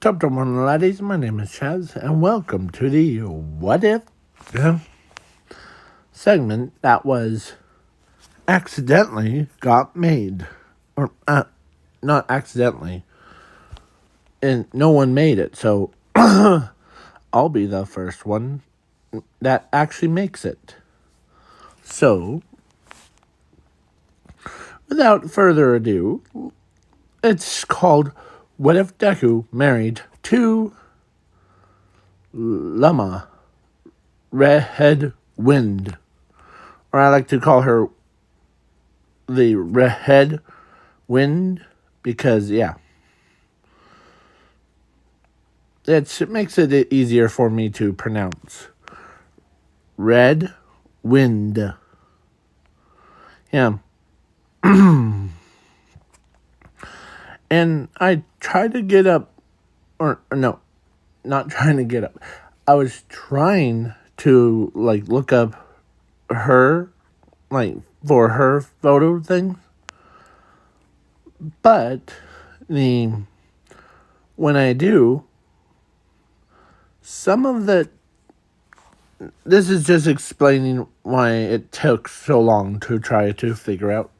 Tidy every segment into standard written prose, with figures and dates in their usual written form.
Top one, laddies. My name is Chaz, and welcome to the What If segment that was accidentally got made. Or, not accidentally. And no one made it, so I'll be the first one that actually makes it. So, without further ado, it's called What If Deku Married to Looma, Redhead Wind. Or I like to call her the Redhead Wind because, yeah. It makes it easier for me to pronounce. Red Wind. Yeah. And I tried to get up, or no, not trying to get up. I was trying to, look up her, for her photo thing. But, when I do, some of this is just explaining why it took so long to try to figure out.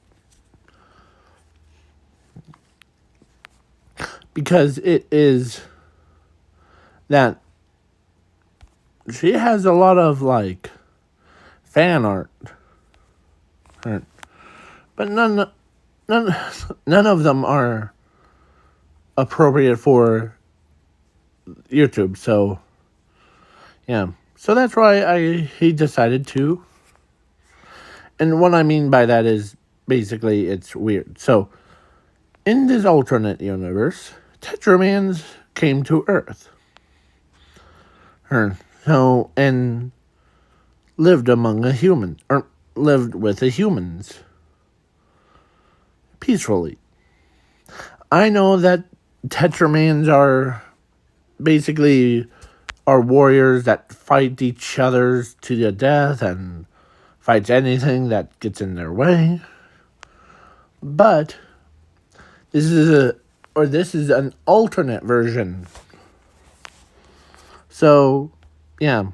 Because it is that she has a lot of, fan art. But none of them are appropriate for YouTube, so, yeah. So that's why he decided to. And what I mean by that is, basically, it's weird. So, in this alternate universe, Tetramans came to Earth. And lived among a human, or lived with the humans. Peacefully. I know that Tetramans are basically warriors that fight each other to the death and fights anything that gets in their way. But this is an alternate version. So, yeah.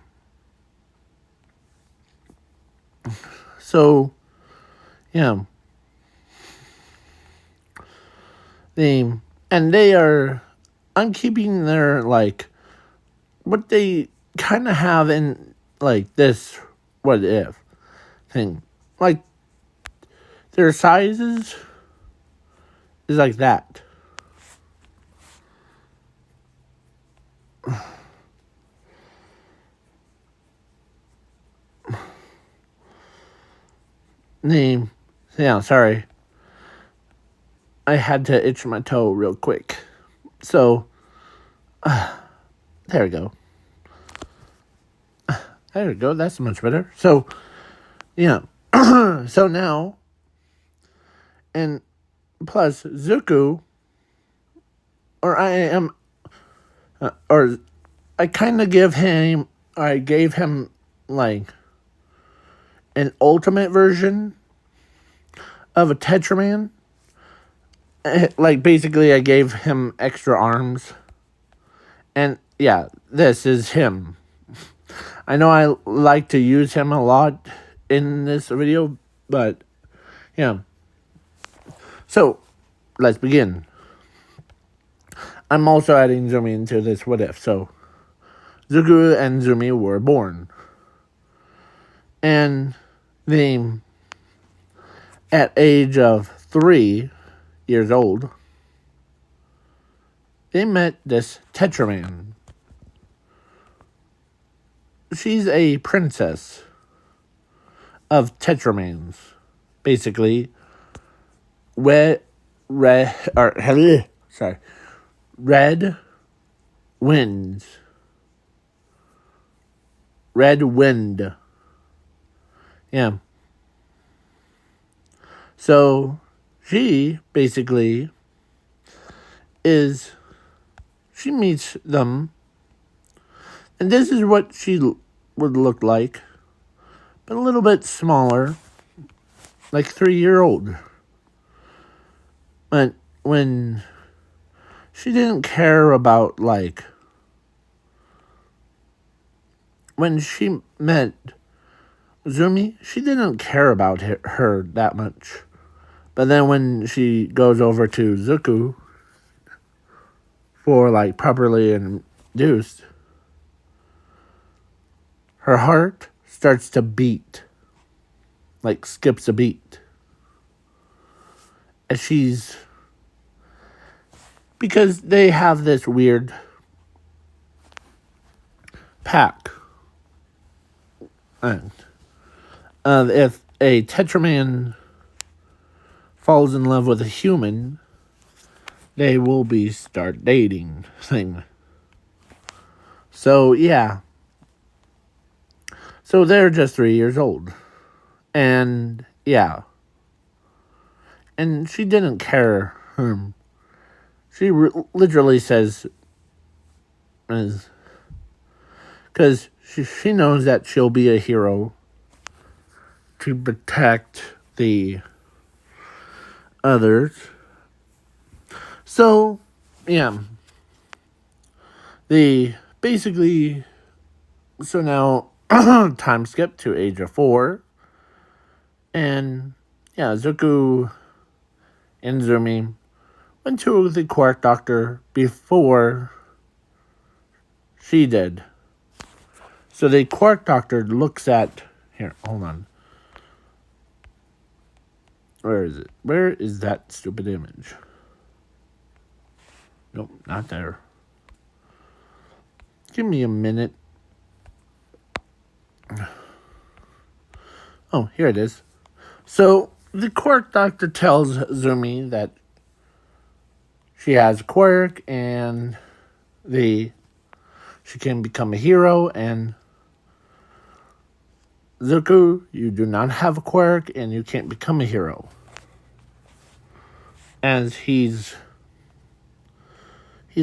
So, yeah. I'm keeping their, what they kind of have in, this what if thing. Their sizes is like that. Yeah, sorry. I had to itch my toe real quick. So, there we go. There we go. That's much better. So, yeah. So now, and plus Zuko, I kind of gave him an ultimate version of a Tetraman. Basically, I gave him extra arms. And, yeah, this is him. I know I like to use him a lot in this video, but, yeah. So, let's begin. I'm also adding Zumi into this what if. So, Zuko and Zumi were born. And at age of 3 years old, they met this Tetraman. She's a princess of Tetramans. Basically, red winds. Red wind. Yeah. So, she basically she meets them, and this is what she would look like, but a little bit smaller, like 3-year-old. But when she didn't care about, like, when she met Zumi, she didn't care about her that much. But then when she goes over to Zuku for, like, properly induced, her heart starts to beat, like, skips a beat. And because they have this weird pact. And if a Tetraman falls in love with a human, they will start dating thing. So, yeah. So they're just 3 years old. And, yeah. And she didn't care. She literally says, because she knows that she'll be a hero to protect the others. So, yeah. So now, time skip to age of 4. And, yeah, Zuko and Zumi went to the Quark Doctor before she did. So the Quark Doctor looks at... Here, hold on. Where is it? Where is that stupid image? Nope, not there. Give me a minute. Oh, here it is. So the Quark Doctor tells Zumi that she has a quirk and she can become a hero, and Zuko, you do not have a quirk and you can't become a hero. As he's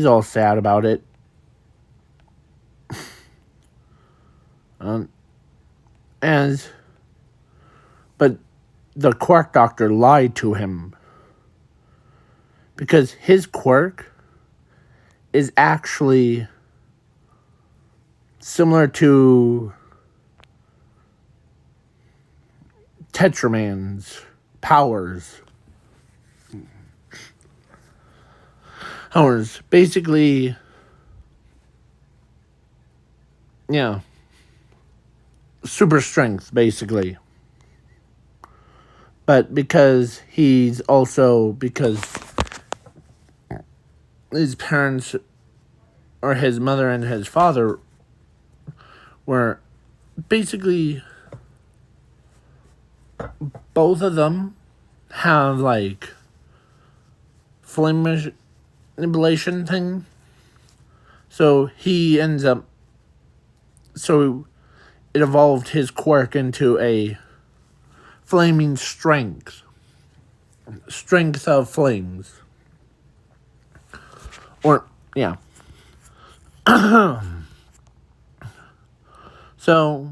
all sad about it. But the Quark Doctor lied to him, because his quirk is actually similar to Tetraman's powers. Basically, yeah, super strength, basically. But because his parents, or his mother and his father, were basically, both of them have, like, flame manipulation thing. So it evolved his quirk into a flaming strength of flames. Or, yeah. So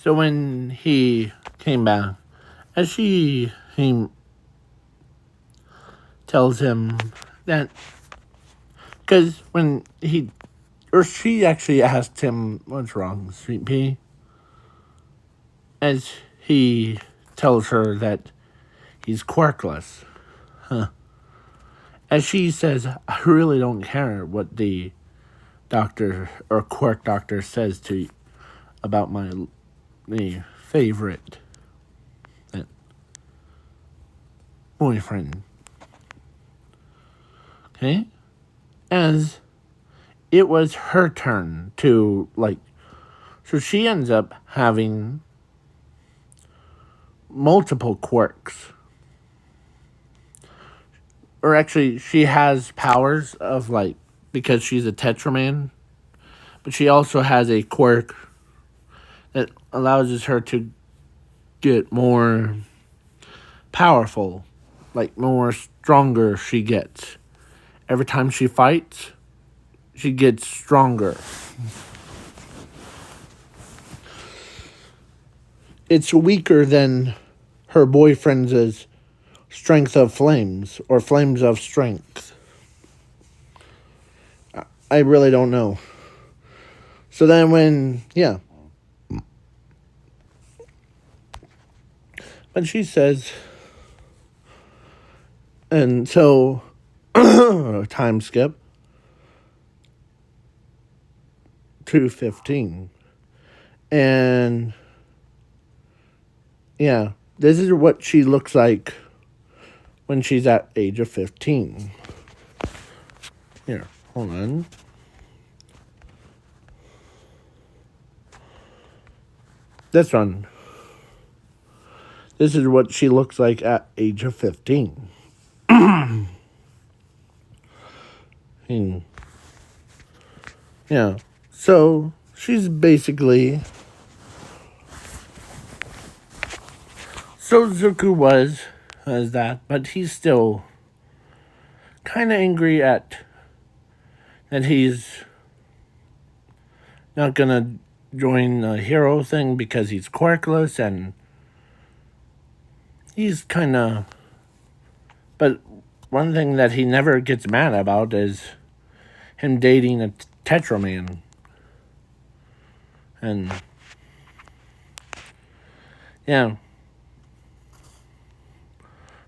when he came back, he tells him that, because when she actually asked him, what's wrong, Sweet Pea? As he tells her that he's quirkless. As she says, I really don't care what the doctor or Quark Doctor says to you about the favorite boyfriend. Okay? As it was her turn to, like, so she ends up having multiple quirks. Or actually, she has powers of, like, because she's a Tetraman, but she also has a quirk that allows her to get more powerful, like, more stronger she gets. Every time she fights, she gets stronger. It's weaker than her boyfriend's strength of flames or flames of strength. I really don't know. So then when she says, and so time skip to 15. And this is what she looks like when she's at age of 15. Here, hold on. This one. This is what she looks like at age of 15. Yeah. So she's basically. So Zuko was as that, but he's still kind of angry at that he's not gonna join the hero thing because he's quirkless, and he's kind of. But one thing that he never gets mad about is him dating a Tetraman. And yeah.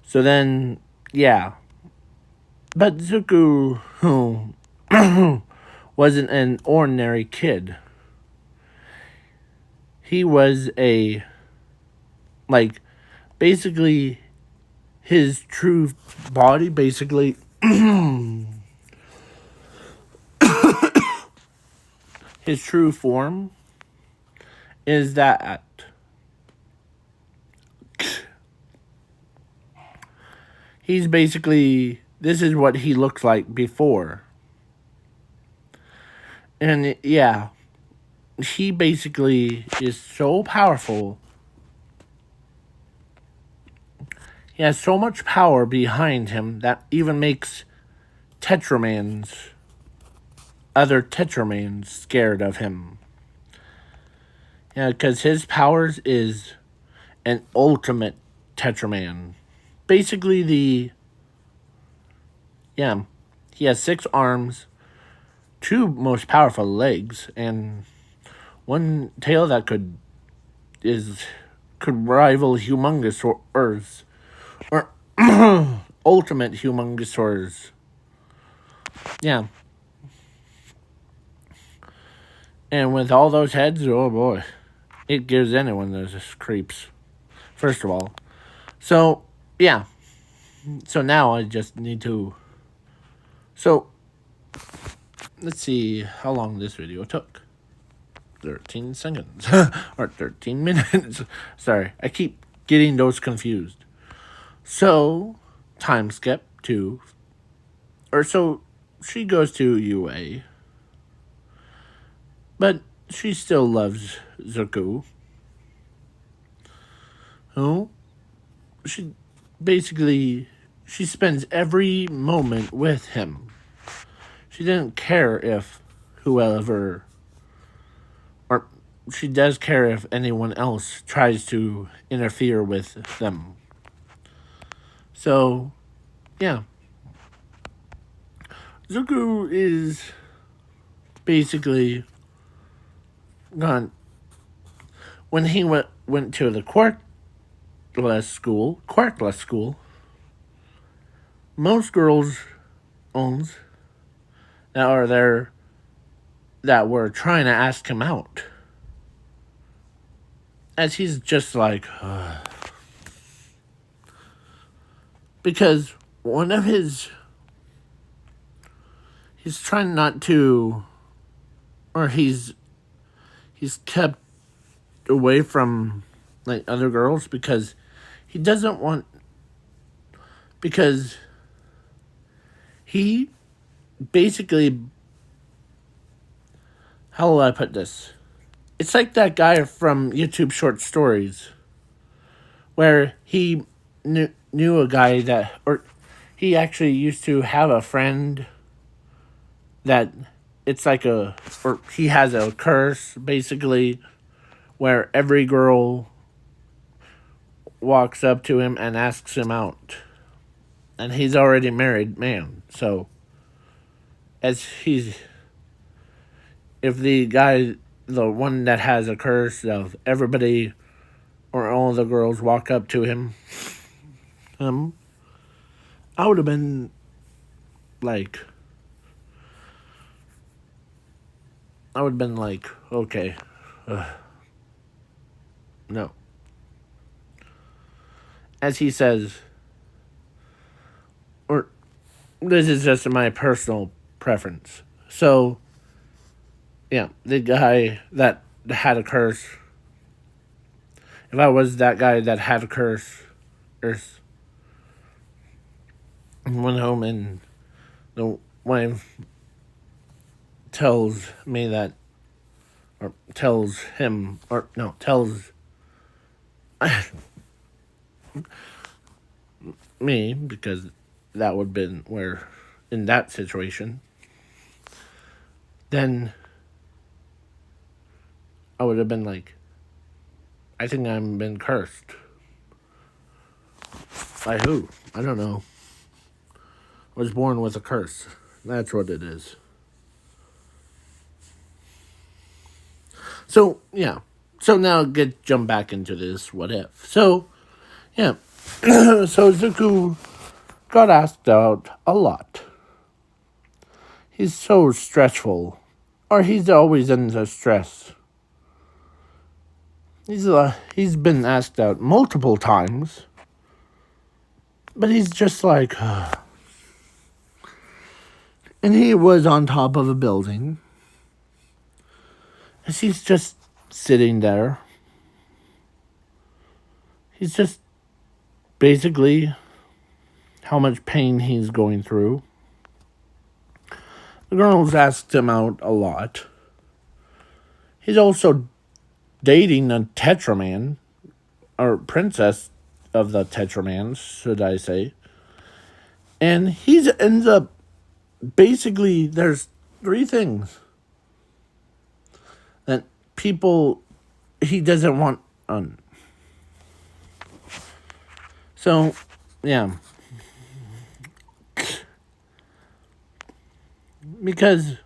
So then, But Zuko, who wasn't an ordinary kid. He was basically, his true body, basically, his true form is that he's basically, this is what he looks like before. And he basically is so powerful. He has so much power behind him that even makes other Tetramans scared of him. Yeah, because his powers is an ultimate Tetraman. Basically he has 6 arms, 2 most powerful legs, and 1 tail that could rival Humongousaurs, or ultimate Humongousaurs. Yeah. And with all those heads, oh boy, it gives anyone those creeps, first of all. So, So now I just need to... So, let's see how long this video took. 13 seconds. Or 13 minutes. Sorry, I keep getting those confused. So, time skip to... So, she goes to UA. But she still loves Zuko. She spends every moment with him. She didn't care if or she does care if anyone else tries to interfere with them. So, Zuko is basically gone. When he went to the Quarkless school, most girls that are there that were trying to ask him out. As he's just like... Because one of his... He's trying not to... Or he's kept away from other girls because he doesn't want... Because he basically... How will I put this? It's like that guy from YouTube Short Stories, where he knew a guy that... Or he actually used to have a friend that... It's like or he has a curse, basically, where every girl walks up to him and asks him out. and he's already married man. So as he's if the guy, the one that has a curse of everybody or all the girls walk up to him, um, I would have been like, okay, no. As he says, or this is just my personal preference. So, yeah, the guy that had a curse, if I was that guy that had a curse, went home and the wife tells me that, or tells him, or no, tells me, because that would have been where, in that situation, then I would have been like, I think I've been cursed. By who? I don't know. I was born with a curse. That's what it is. So, yeah. So now jump back into this what if. So, yeah. So Zuko got asked out a lot. He's so stressful. Or he's always under stress. He's been asked out multiple times. But he's just like... And he was on top of a building. As he's just sitting there. He's just basically how much pain he's going through. The girls asked him out a lot. He's also dating a Tetraman, or princess of the Tetramans, should I say. And he ends up, basically, there's three things that he doesn't want on. So, yeah. Because,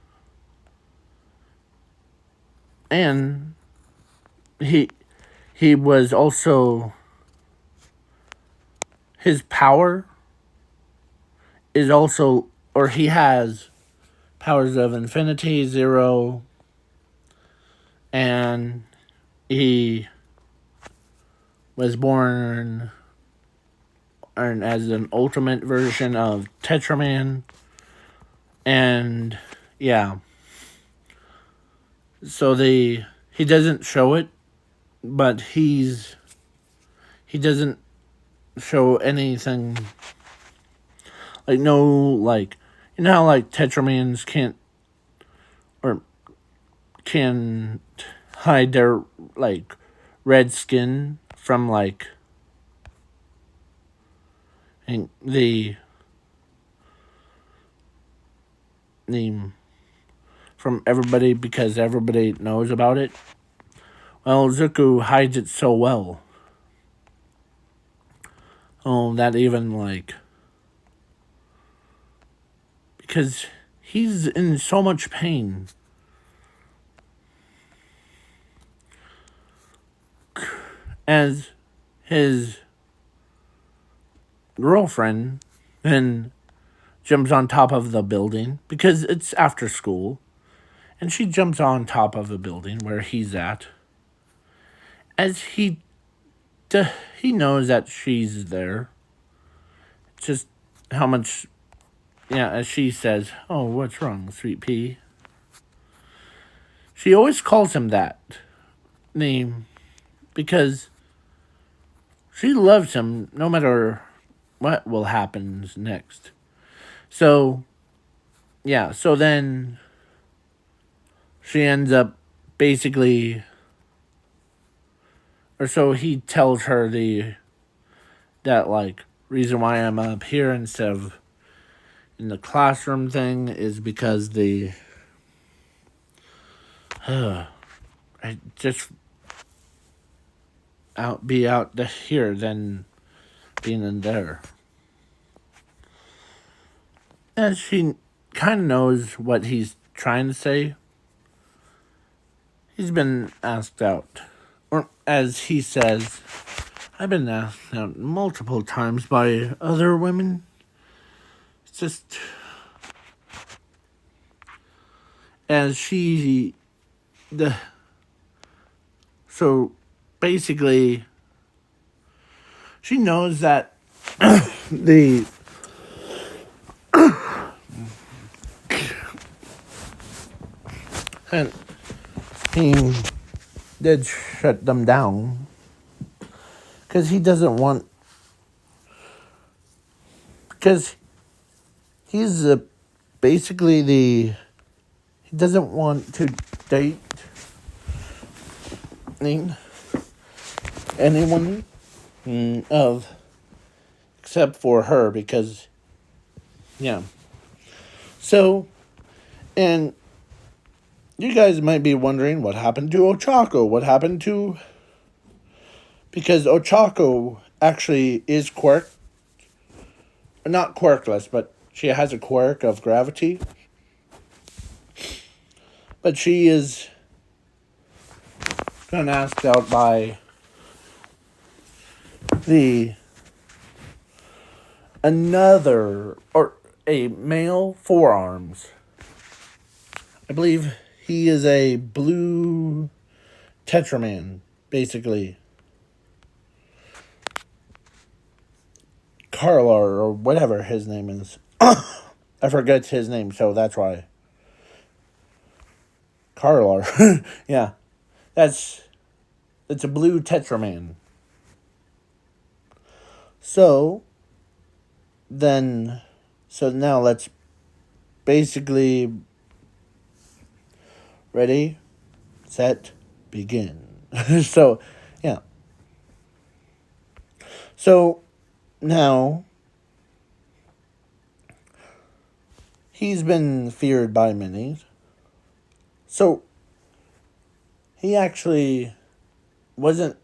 and he was also, his power is also, or he has powers of infinity, zero, and he was born as an ultimate version of Tetraman. And yeah. So he doesn't show it, but he doesn't show anything. Like no, like, you know how like Tetramans can't hide their like red skin from like from everybody, because everybody knows about it. Well, Zuko hides it so well. Oh, that even like, because he's in so much pain. As his girlfriend then jumps on top of the building, because it's after school, and she jumps on top of the building where he's at, as he knows that she's there. Just how much, yeah, as she says, oh, what's wrong, sweet pea? She always calls him that name because she loves him no matter what will happen next. So, yeah, so then she ends up basically, or so he tells her that like reason why I'm up here instead of in the classroom thing is because I just be out here than being in there. And she kind of knows what he's trying to say. He's been asked out. Or, as he says, I've been asked out multiple times by other women. It's just. As she. So basically, she knows that the. And he did shut them down because he doesn't want. Because he's basically the. He doesn't want to date anyone of except for her because yeah. So, and you guys might be wondering what happened to Ochako. What happened to, because Ochako actually is not quirkless, but she has a quirk of gravity. But she is been asked out by a male forearms. I believe he is a blue Tetraman, basically. Carlar, or whatever his name is. I forget his name, so that's why. Carlar. Yeah. It's a blue Tetraman. So now let's basically ready, set, begin. So, yeah. So, now, he's been feared by many. So, he actually wasn't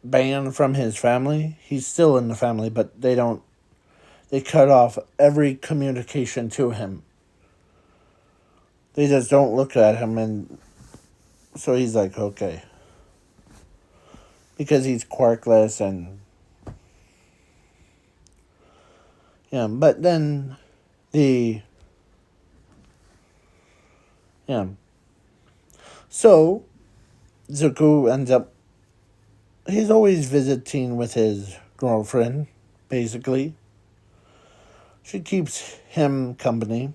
banned from his family. He's still in the family, but they cut off every communication to him. They just don't look at him, and so he's like, okay. Because he's quirkless and yeah, but then so Zuko ends up, he's always visiting with his girlfriend, basically. She keeps him company.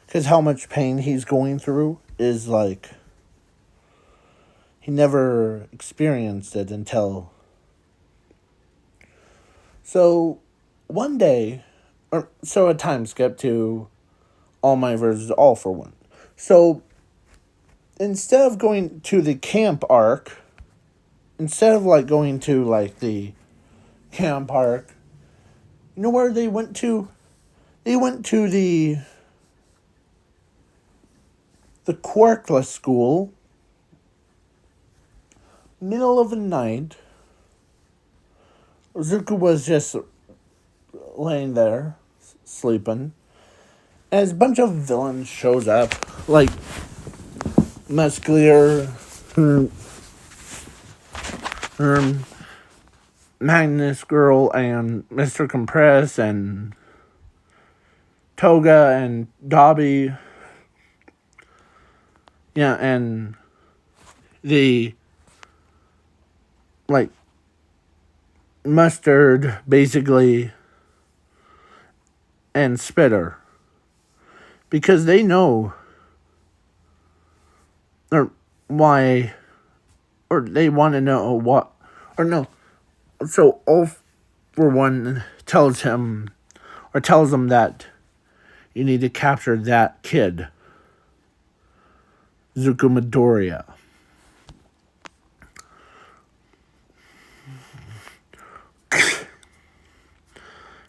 Because how much pain he's going through is like, he never experienced it until. So, one day, so a time skip to All Might versus All for One. So, instead of going to the camp arc, instead of like going to like the camp arc, you know where they went to? They went to the quirkless school, middle of the night. Zuko was just laying there, sleeping, as a bunch of villains shows up, like Muscular, Magnus Girl, and Mr. Compress, and Toga, and Dobby. Yeah, and the, like, Mustard, basically, and Spitter. Because they know, or why, or they want to know what, or no. So All for One tells them that you need to capture that kid, Zuko Midoriya.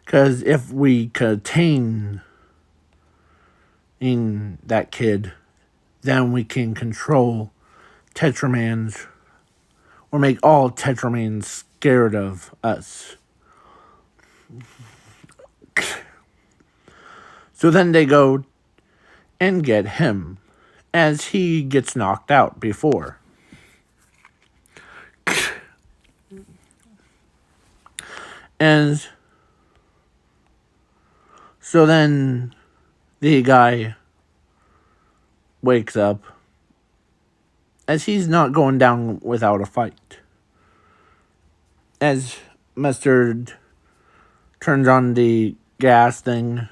Because if we contain in that kid, then we can control Tetramans, or make all Tetramans scared of us. So then they go and get him as he gets knocked out before. And so then the guy wakes up as he's not going down without a fight. As Mustard turns on the gas thing,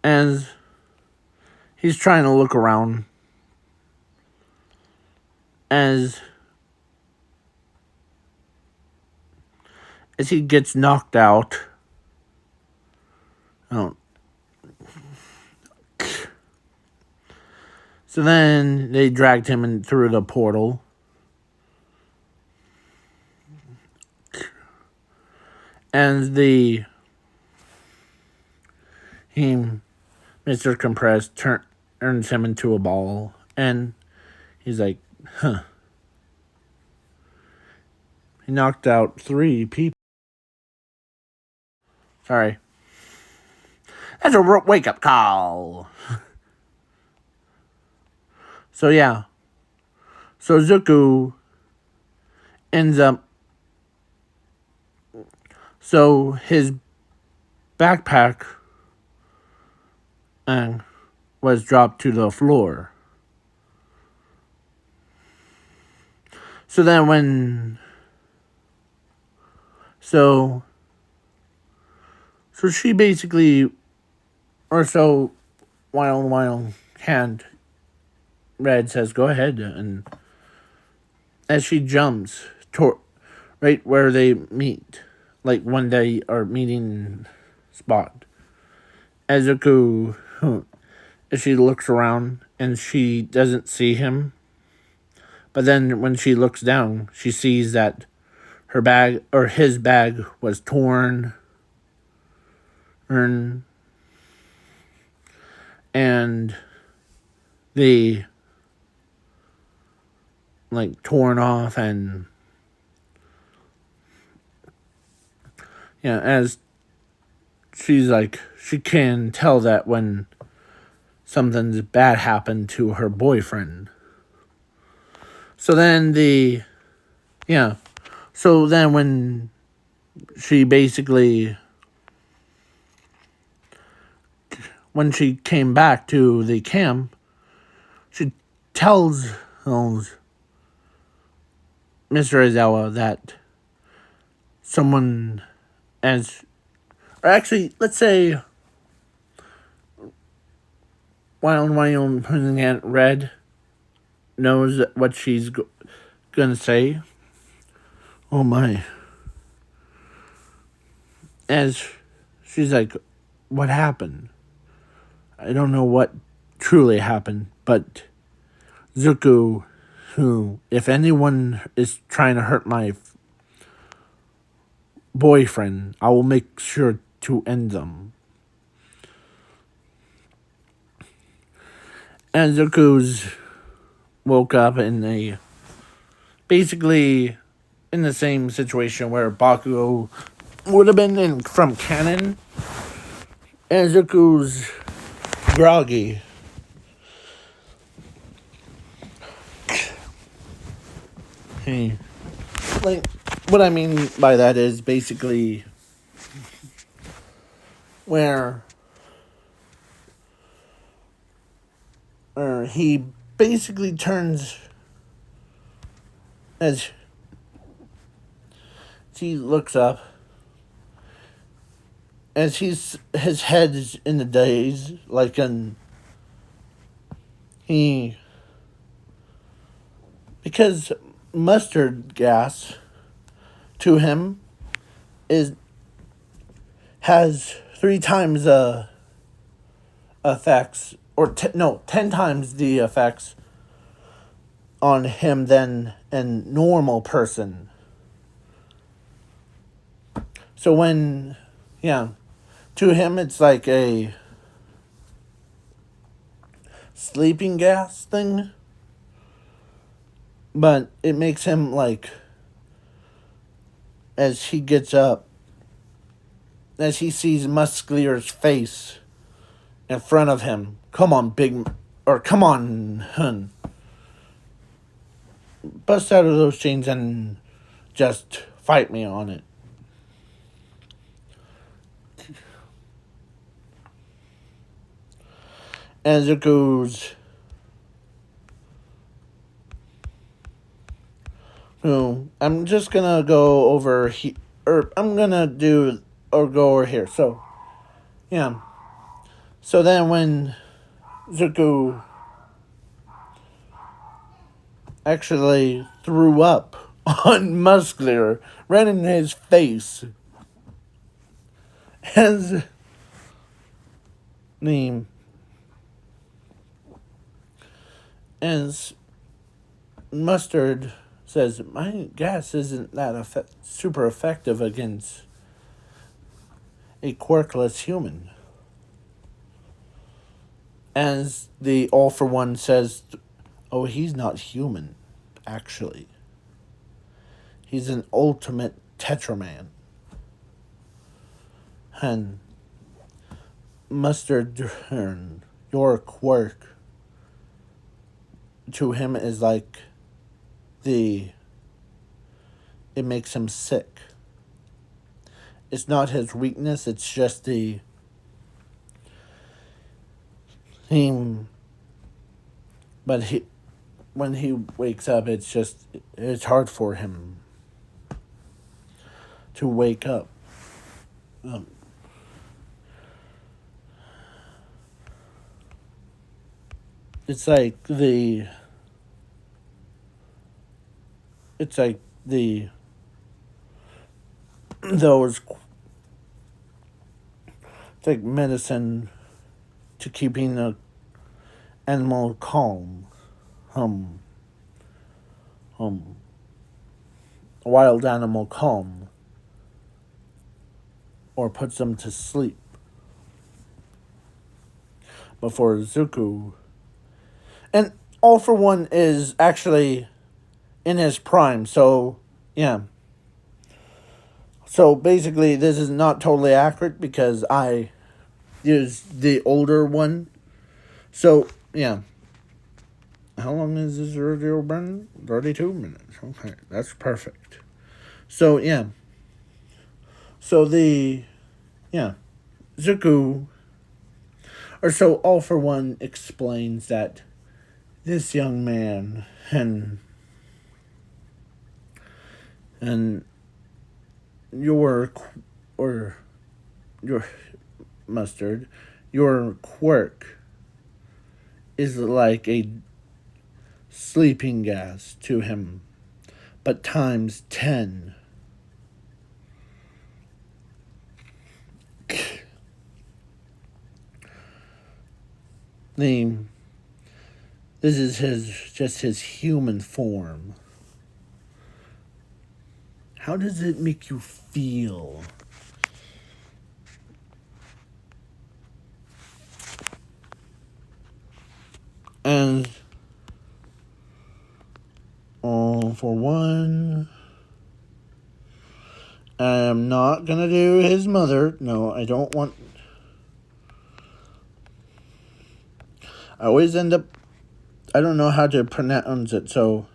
as he's trying to look around, as he gets knocked out. Oh. So then they dragged him in through the portal. And Mr. Compress turns him into a ball. And he's like, huh. He knocked out 3 people. Sorry. That's a wake-up call. So yeah. So Zuko ends up... So his backpack was dropped to the floor. So then when... So she basically... Or so Wild Hand Red says, go ahead. And as she jumps right where they meet, like when they are meeting spot, Ezuku, as she looks around and she doesn't see him, but then when she looks down, she sees that her bag or his bag was torn, and the torn off, and as she's like, she can tell that when something's bad happened to her boyfriend. So then so then when she basically, when she came back to the camp, she tells Mr. Aizawa that someone or actually, let's say Wild President Red knows what she's gonna say. Oh my. As she's like, what happened? I don't know what truly happened, but Zuko, who, if anyone is trying to hurt my boyfriend, I will make sure to end them. And Zuko's woke up basically in the same situation where Bakugo would have been from canon. And Zuko's groggy. Hey. What I mean by that is basically where he basically turns as he looks up, as his head is in the daze, because mustard gas to him has 3 times the effects, or 10 times the effects on him than a normal person. So when, to him it's like a sleeping gas thing, but it makes him as he gets up, as he sees Musclear's face in front of him. Come on, come on, hun. Bust out of those chains and just fight me on it. And Zuko's, I'm just gonna go over here, or I'm gonna do, or go over here. So, yeah. So then when Zuko actually threw up on Muscler right in his face, as Mustard says, my gas isn't that super effective against a quirkless human. As the All for One says, oh, he's not human, actually. He's an ultimate Tetraman. And Mustard, your quirk to him is like it makes him sick. It's not his weakness, it's just but when he wakes up, it's hard for him to wake up. It's like those, it's like medicine to keeping a animal calm. A wild animal calm, or puts them to sleep. Before Zuko, and All for One is actually in his prime, so yeah. So basically, this is not totally accurate because I used the older one. So yeah. How long is this radio burn? 32 minutes. Okay, that's perfect. So yeah. So Zuko, or so All for One explains that this young man and your Mustard, your quirk is like a sleeping gas to him, but times 10. This is his human form. How does it make you feel? And All for One, I'm not gonna do his mother. No, I don't want. I always end up. I don't know how to pronounce it, so.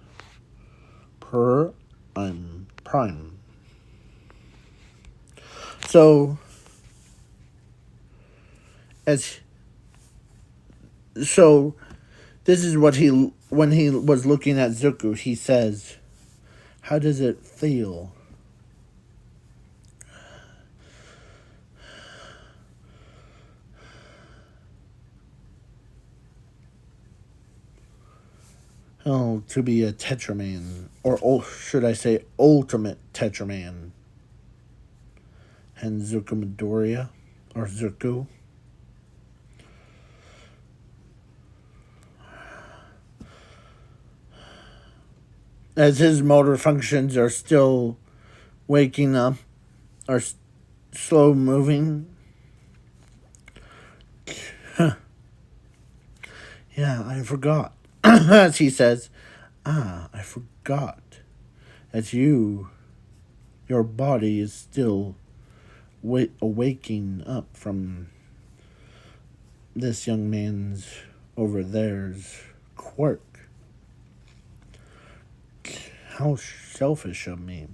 I'm prime. So. This is what when he was looking at Zuko, he says, how does it feel? Oh, to be a Tetraman, or should I say ultimate Tetraman. And Zuko Midoriya, or Zuko. As his motor functions are still waking up, are slow moving. Yeah, I forgot. As he says, I forgot that you your body is still waking up from this young man's over there's quirk. How selfish of me.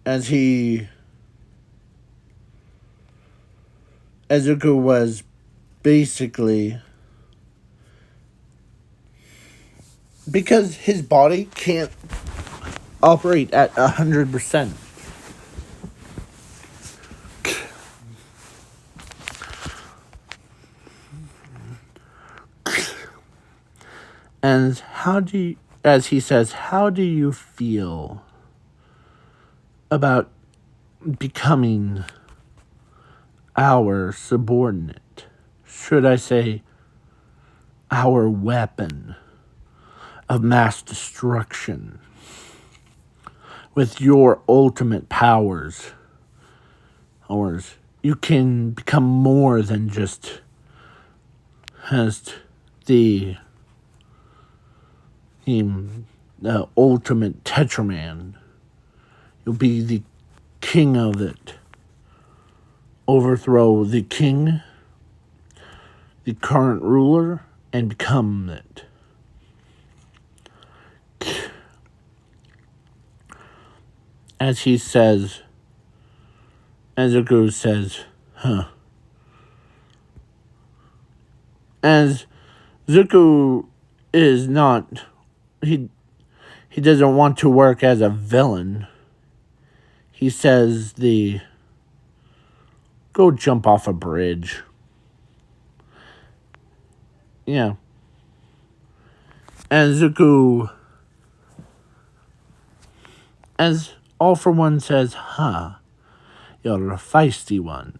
As Ezuku was basically, because his body can't operate at 100%. And as he says, how do you feel about becoming our subordinate? Should I say, our weapon of mass destruction? With your ultimate powers, you can become more than just the ultimate Tetraman. You'll be the king of it. Overthrow the king, the current ruler, and become it. As he says, Ezuku says, As Zuko is not, he doesn't want to work as a villain. He says go jump off a bridge. Yeah. And Zuko, as All for One says, you're a feisty one.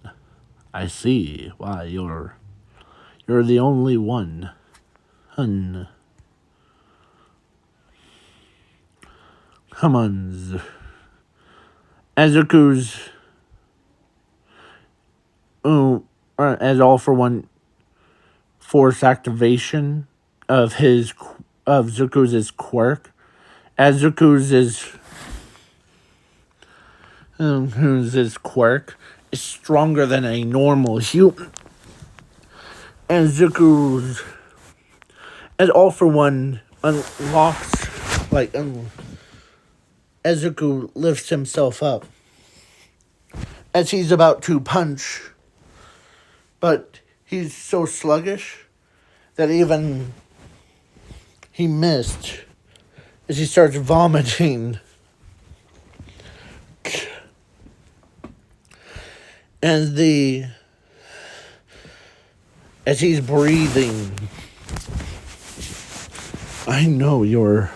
I see why you're the only one. Hun. Come on. Ezuku's, as All for One force activation of Zuko's quirk, as Zuko's whose quirk is stronger than a normal human, and as All for One unlocks, as Zuko lifts himself up, as he's about to punch, but he's so sluggish that even he missed as he starts vomiting. And as he's breathing, I know you're,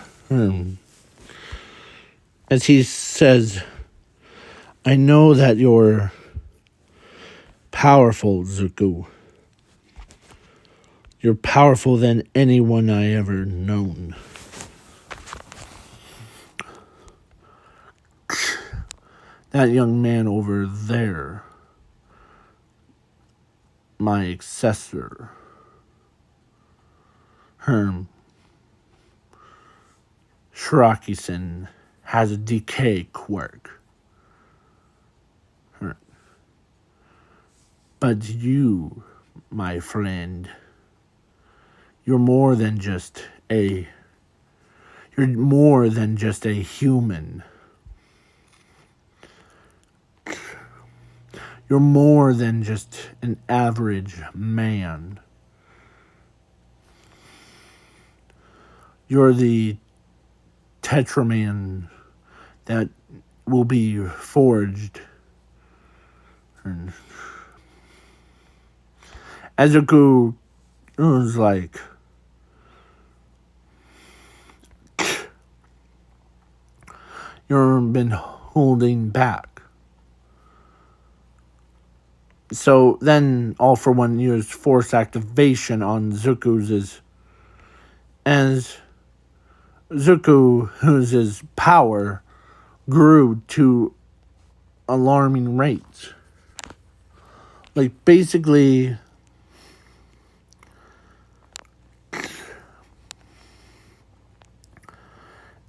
as he says, I know that you're powerful, Zuko. You're powerful than anyone I ever known. That young man over there, my successor, Shiraki-san, has a decay quirk. But you, my friend, you're more than just a human. You're more than just an average man. You're the Tetraman that will be forged. And Ezuku was like, you've been holding back. So then All for One used force activation on Zuko's, as Zuko, whose power grew to alarming rates. Basically,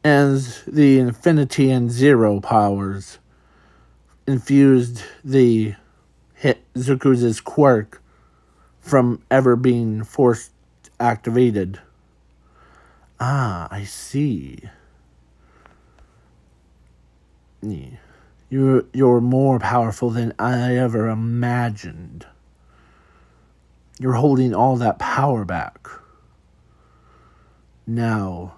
as the infinity and zero powers infused the Zuku's quirk from ever being force activated. Ah, I see. You're more powerful than I ever imagined. You're holding all that power back. Now,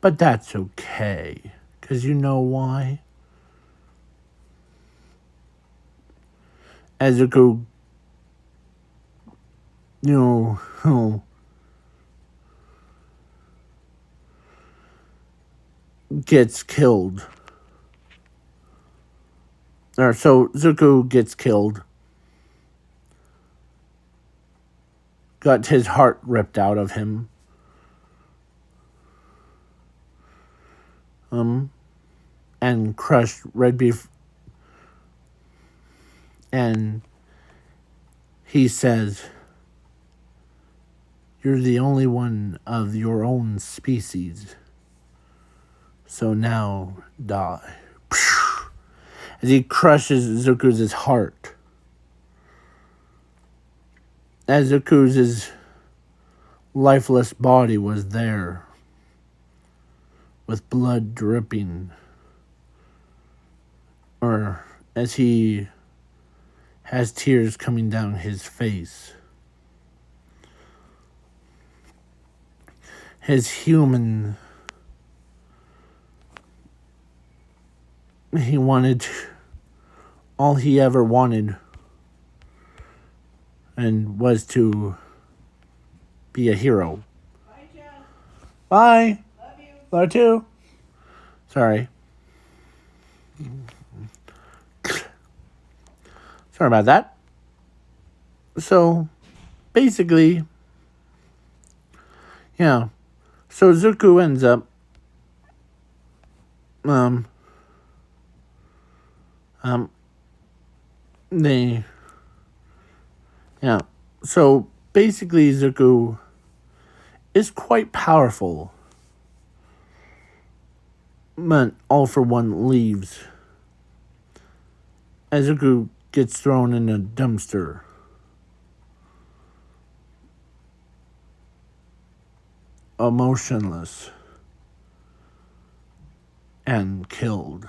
but that's okay. Because you know why? As Zuko, gets killed. Or so Zuko gets killed. Got his heart ripped out of him. And crushed right before. And he says, "You're the only one of your own species. So now die." As he crushes Zuku's heart. As Zuku's lifeless body was there, with blood dripping, or as he has tears coming down his face. His human, he wanted, all he ever wanted, and was to be a hero. Bye, Jen. Bye. Love you. Love you too. Sorry. Sorry about that. So, basically, yeah. So Zuko ends up, yeah. So basically, Zuko is quite powerful. But All for One leaves. As Zuko gets thrown in a dumpster. Emotionless. And killed.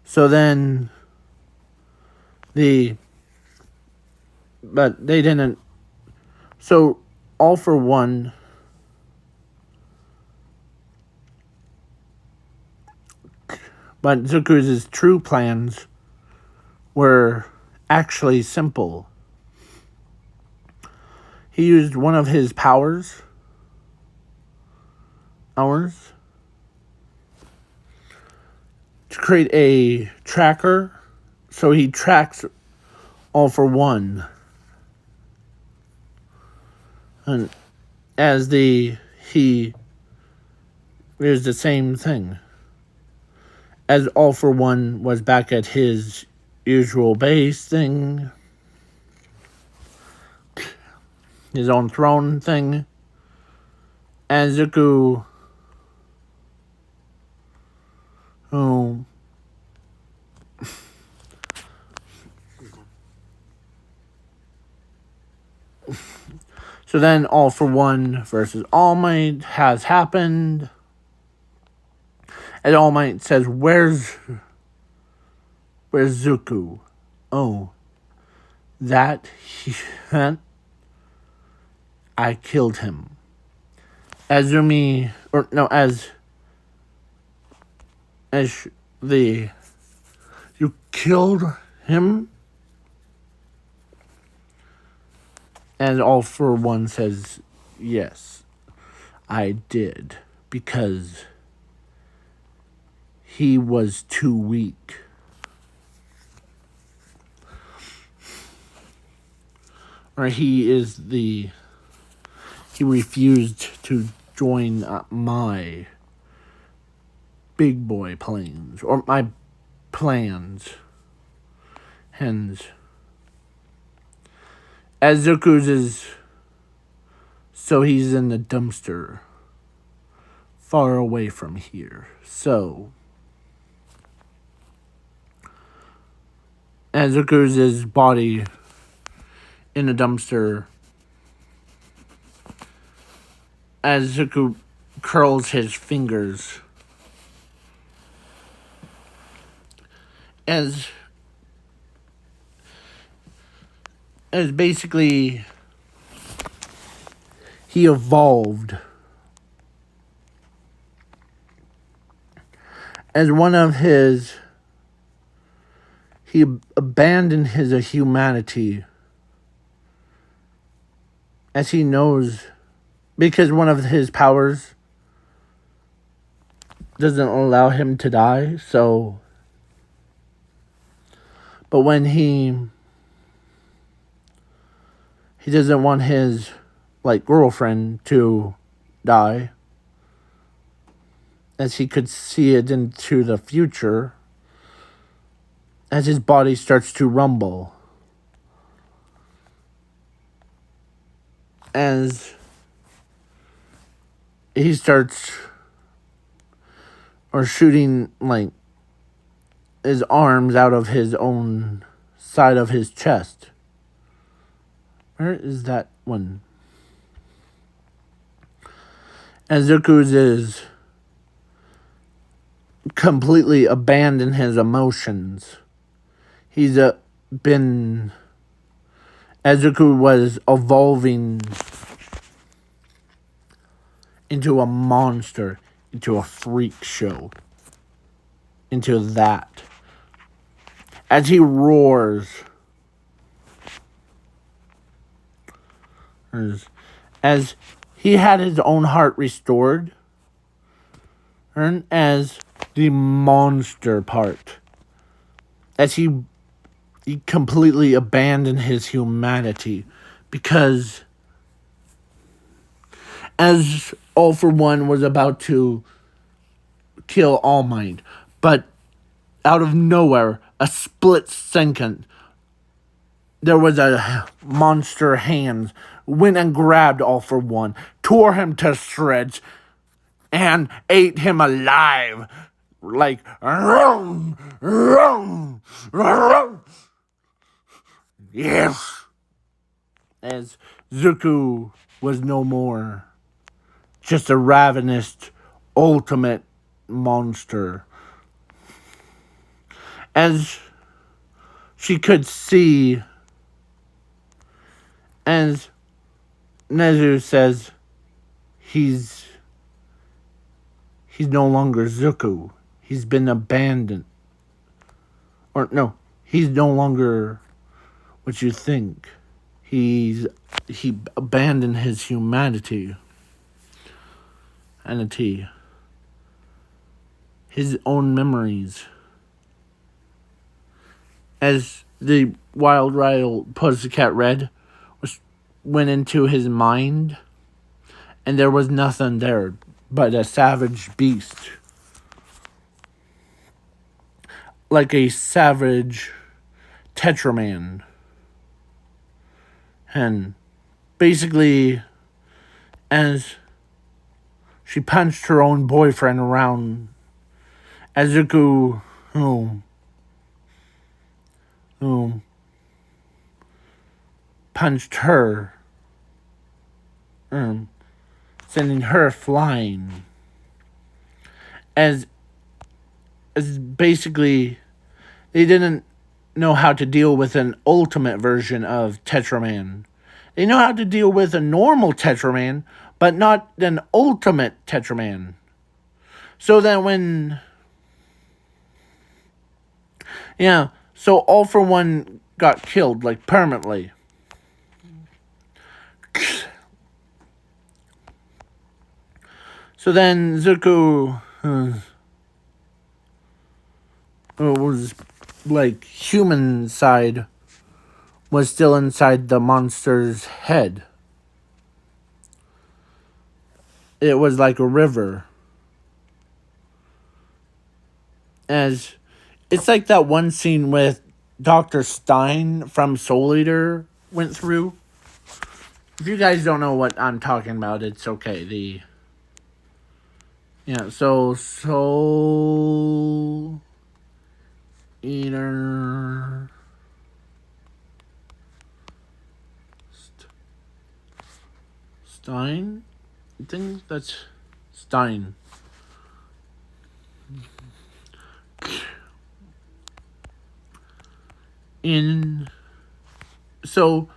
So then but they didn't. So All for One but Zuko's true plans were actually simple. He used one of his powers, to create a tracker, so he tracks All for One. And as here's the same thing. As All for One was back at his usual base thing, his own throne thing, and Zuko, so then All for One versus All Might has happened. And All Might says, Where's Zuko? Oh, that I killed him. You killed him? And All for One says, yes, I did, because he was too weak. Or he refused to join my big boy plans, or my plans. Hence, as Zuko's So he's in the dumpster, far away from here. So as Zuku's body in a dumpster, as Zuku curls his fingers, as basically he evolved as one of his, he abandoned his humanity as he knows, because one of his powers doesn't allow him to die. So, but when he doesn't want his girlfriend to die, as he could see it into the future, as his body starts to rumble, as he starts shooting his arms out of his own side of his chest. Where is that one? As Zuku's is completely abandoned his emotions. He's been, as Zuku was evolving into a monster, into a freak show, into that. As he roars, as he had his own heart restored, and as the monster part, as he completely abandoned his humanity, because as All For One was about to kill All Might, but out of nowhere, a split second, there was a monster hand went and grabbed All For One, tore him to shreds, and ate him alive. Like, rum, rum, rum. Yes. As Zuku was no more, just a ravenous ultimate monster. As she could see, as Nezu says, he's no longer Zuku. He's been abandoned. Or no, he's no longer what you think. He abandoned his humanity. His own memories. As the Wild Pussycat Red went into his mind, and there was nothing there but a savage beast. Like a savage Tetraman. And basically, as she punched her own boyfriend around, as Zuku, punched her, sending her flying. As basically, they didn't know how to deal with an ultimate version of Tetraman. They know how to deal with a normal Tetraman, but not an ultimate Tetraman. So that so All For One got killed, permanently. So then Zuko was human side was still inside the monster's head. It was like a river. As it's like that one scene with Dr. Stein from Soul Eater went through. if you guys don't know what I'm talking about, it's okay. So Soul Eater Stein? I think that's Stein. In so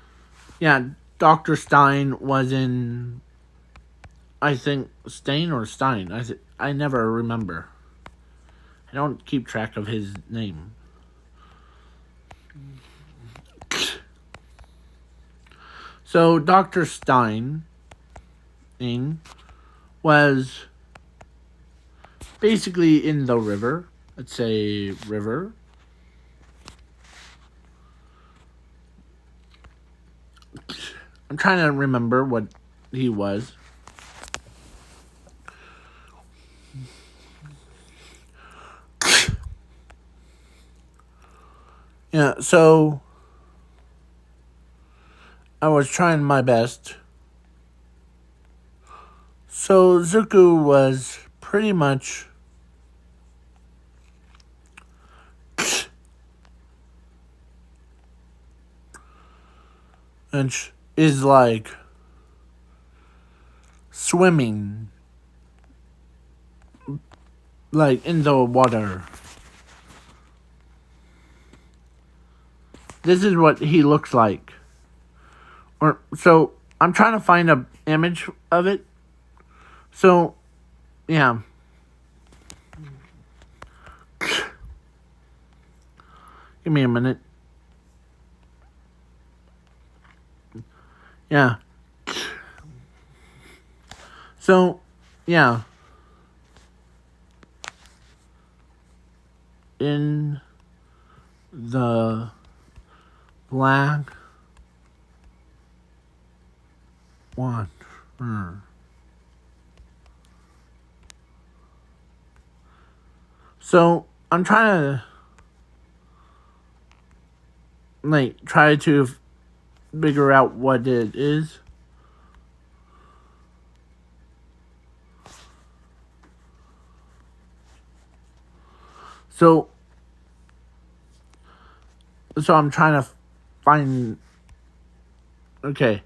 yeah, Dr. Stein was in, I think, Stain or Stein. I never remember. I don't keep track of his name. So Dr. Stein was basically in the river. Let's say river. I'm trying to remember what he was. Yeah, so I was trying my best. So Zuko was pretty much and is like swimming like in the water. This is what he looks like. So I'm trying to find a image of it. So yeah. Give me a minute. Yeah. So yeah. In the black water. So I'm trying to try to figure out what it is. So I'm trying to find. Okay.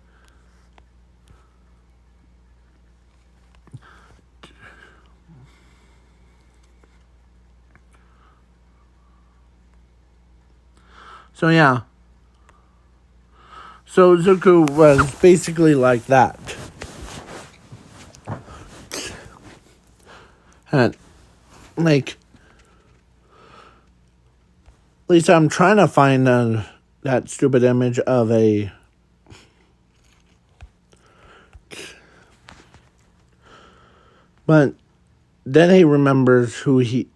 So yeah. So Zuko was basically like that. And at least I'm trying to find that stupid image of a. But then he remembers who he.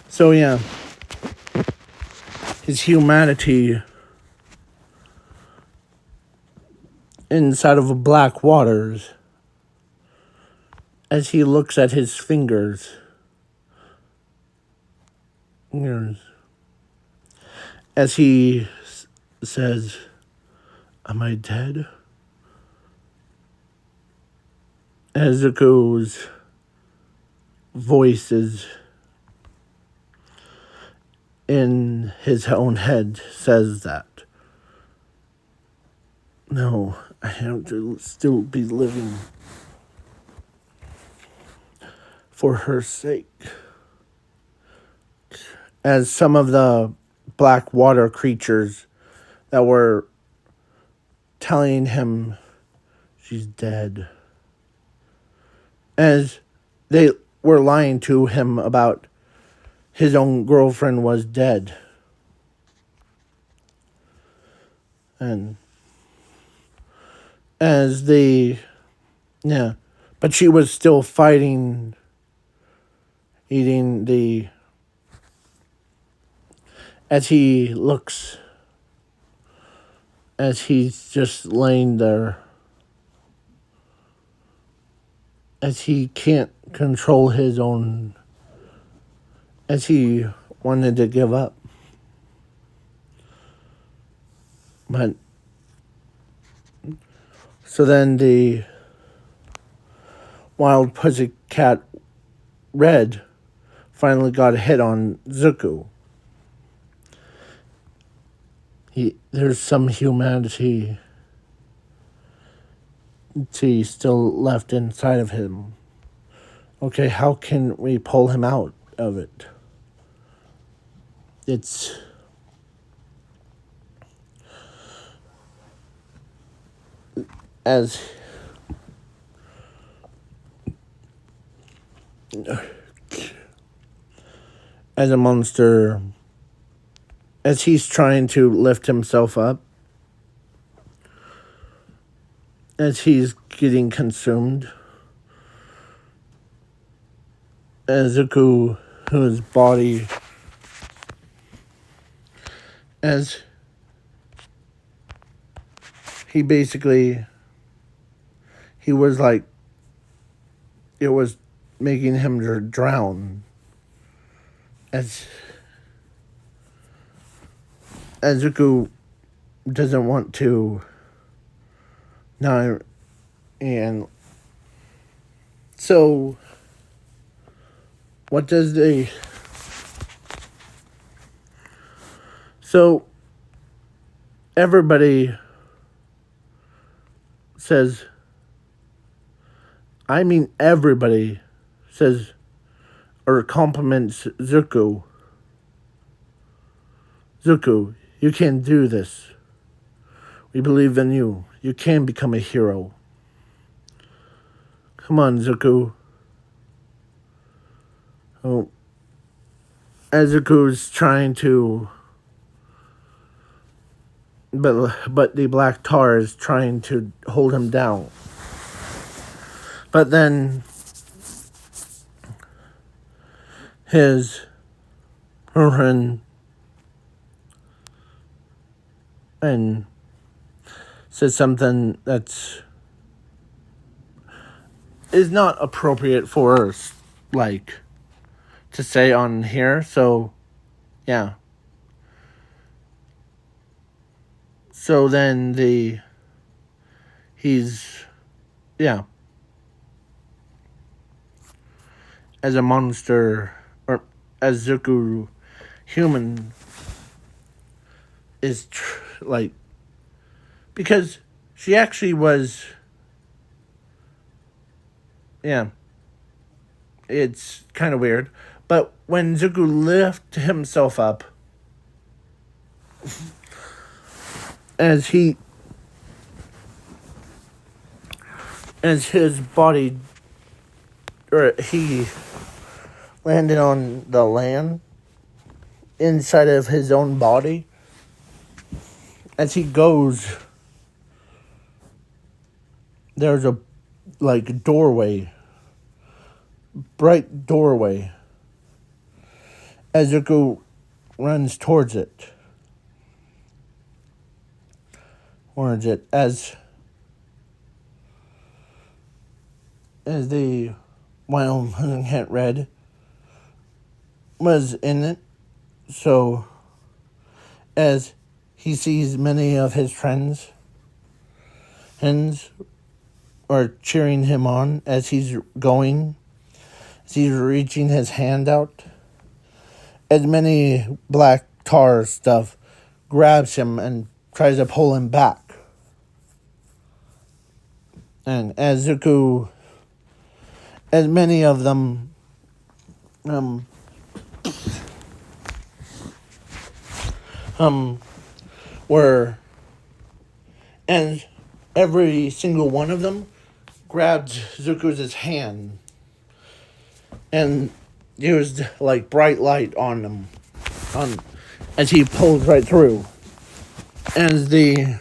So yeah. His humanity inside of black waters as he looks at his fingers. As he says, "Am I dead?" As Zuko's voice is in his own head says that. No, I have to still be living for her sake. As some of the black water creatures that were telling him she's dead. As they were lying to him about his own girlfriend was dead. And as but she was still fighting, eating as he looks, as he's just laying there, as he can't control his own, as he wanted to give up. But so then the wild pussycat Red finally got a hit on Zuko. There's some humanity still left inside of him. Okay, how can we pull him out of it? It's as a monster, as he's trying to lift himself up, as he's getting consumed, as Zuko, whose body, as he basically, he was like, it was making him drown. As Zuko doesn't want to now, and so what does they? So everybody says, I mean everybody says or compliments Zuko. Zuko, you can do this. We believe in you. You can become a hero. Come on, Zuko. Oh, as Zuko's trying to, but the black tar is trying to hold him down. But then his girlfriend and says something that's is not appropriate for like to say on here. So yeah. So then he's as a monster, or as Zuko human is like, because she actually was, it's kind of weird, but when Zuko lifted himself up, as his body, or he landed on the land inside of his own body, as he goes, there's a doorway, bright doorway, as Zuko runs towards it, as the wild cat Red was in it. So as he sees many of his friends are cheering him on as he's going, as he's reaching his hand out, as many black tar stuff grabs him and tries to pull him back. And as Zuko, as many of them were, and every single one of them grabbed Zuko's hand and used like bright light on him, as he pulled right through, as the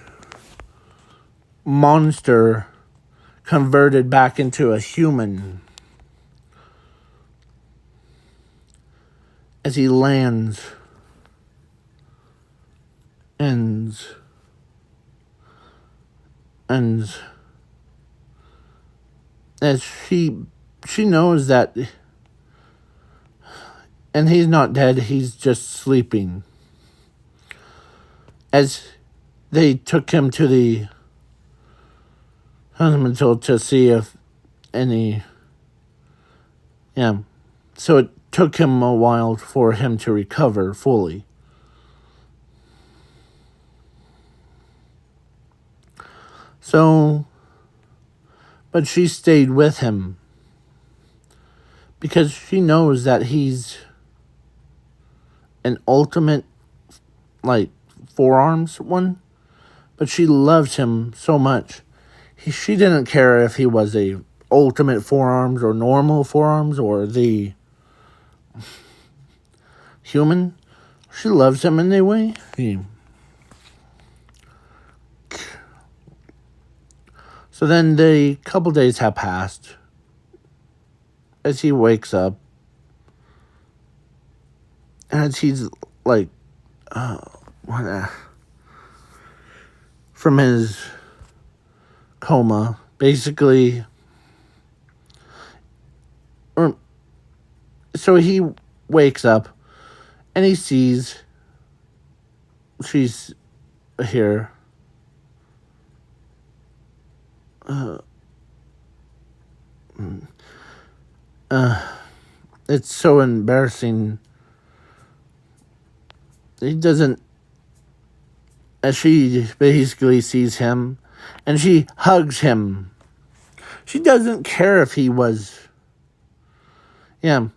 monster converted back into a human, as he lands and as she knows that, and he's not dead, he's just sleeping, as they took him to the hospital to see if any. Yeah. So it took him a while for him to recover fully. So, but she stayed with him because she knows that he's an ultimate, like, forearms one, but she loves him so much. She didn't care if he was a ultimate forearms or normal forearms or the human. She loves him anyway. So then the couple days have passed as he wakes up. As he's like, from his coma, basically. So he wakes up and he sees she's here. It's so embarrassing. He doesn't. As she basically sees him, and she hugs him. She doesn't care if he was. Yeah.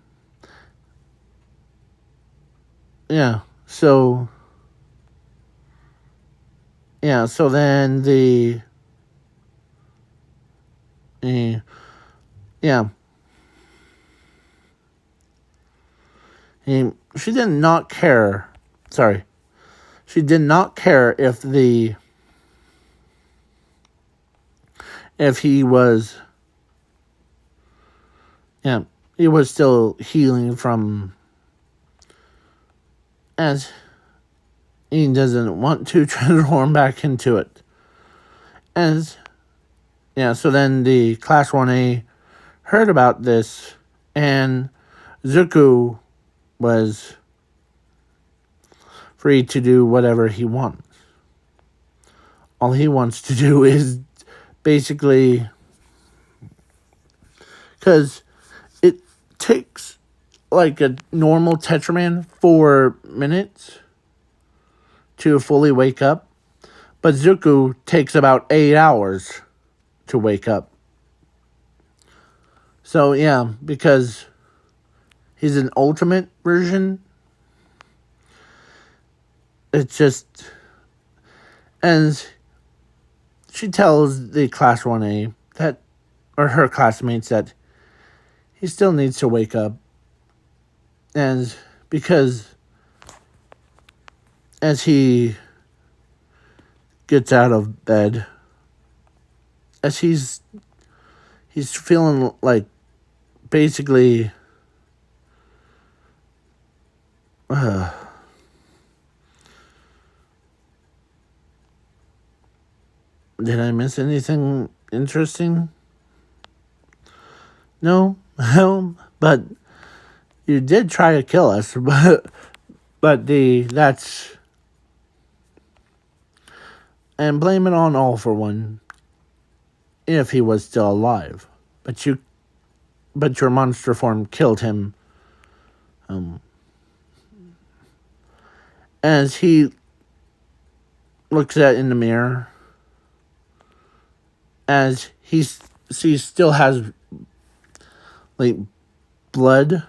Yeah. So. Yeah. So then the. Yeah. She did not care. Sorry. She did not care if he was. Yeah. He was still healing from. As he doesn't want to transform back into it. As. Yeah, so then the Class 1A heard about this, and Zuko was free to do whatever he wants. All he wants to do is basically, because it takes like a normal Tetraman 4 minutes to fully wake up, but Zuko takes about 8 hours to wake up. So yeah, because he's an ultimate version, it's just, and she tells the Class 1A that, or her classmates, that he still needs to wake up. And because as he gets out of bed, as he's feeling like basically did I miss anything interesting? No, but you did try to kill us, but that's, and blame it on All for One if he was still alive, but your monster form killed him. As he looks at in the mirror, as he still has like blood,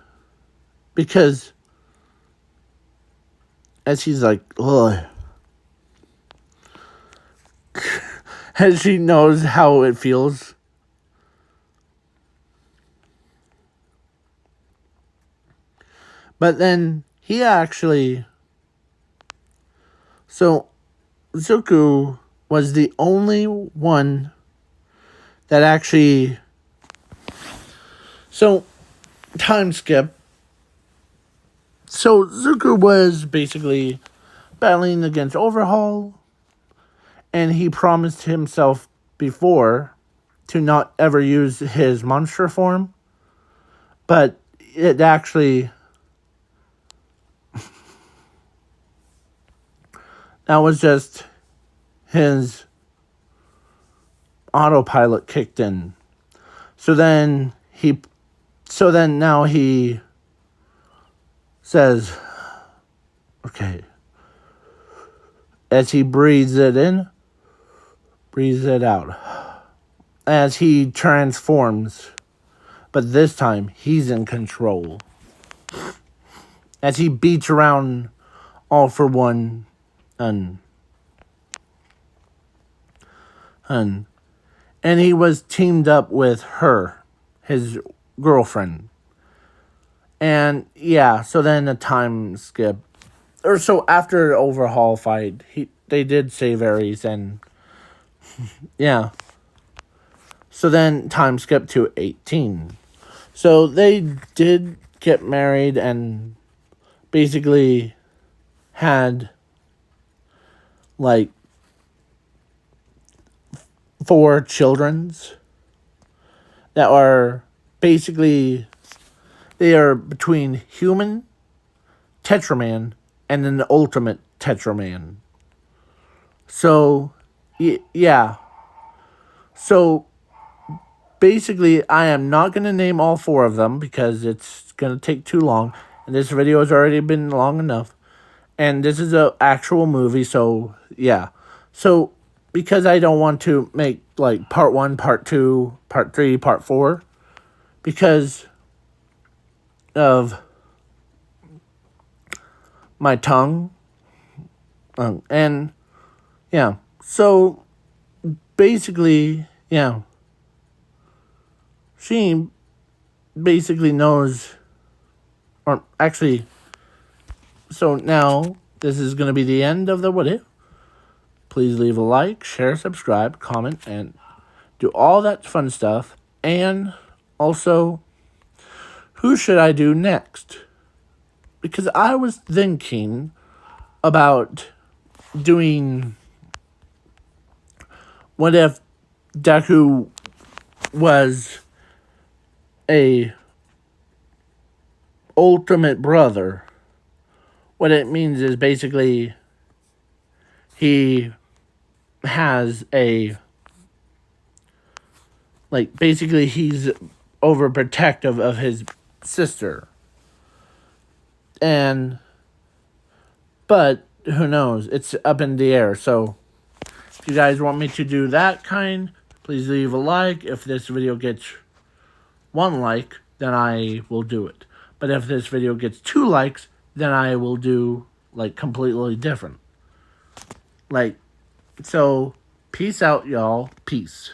because as he's like, ugh, as she knows how it feels. But then he actually, so Zuko was the only one that actually, so time skip. So Zuko was basically battling against Overhaul, and he promised himself before to not ever use his monster form, but it actually, that was just his autopilot kicked in. So then now he says, okay, as he breathes it in, breathes it out, as he transforms, but this time he's in control. As he beats around All for One and he was teamed up with her, his girlfriend. And yeah, so then a time skip. Or so after the overhaul fight, they did save Ares, and yeah. So then time skip to 18. So they did get married and basically had like 4 childrens that are basically, they are between human, Tetraman, and an ultimate Tetraman. So, yeah. So, basically, I am not going to name all 4 of them because it's going to take too long. And this video has already been long enough. And this is an actual movie, so, yeah. So, because I don't want to make, like, part 1, part 2, part 3, part 4, because of my tongue, and, yeah, so, basically, yeah, she basically knows, or actually, so now, this is going to be the end of the what if. Please leave a like, share, subscribe, comment, and do all that fun stuff. And also, who should I do next? Because I was thinking about doing what if Deku was a ultimate brother. What it means is basically he has a, like, basically he's overprotective of his sister. But who knows? It's up in the air. So if you guys want me to do that kind, please leave a like. If this video gets 1 like, then I will do it. But if this video gets 2 likes, then I will do, like, completely different. Like, so, peace out, y'all. Peace.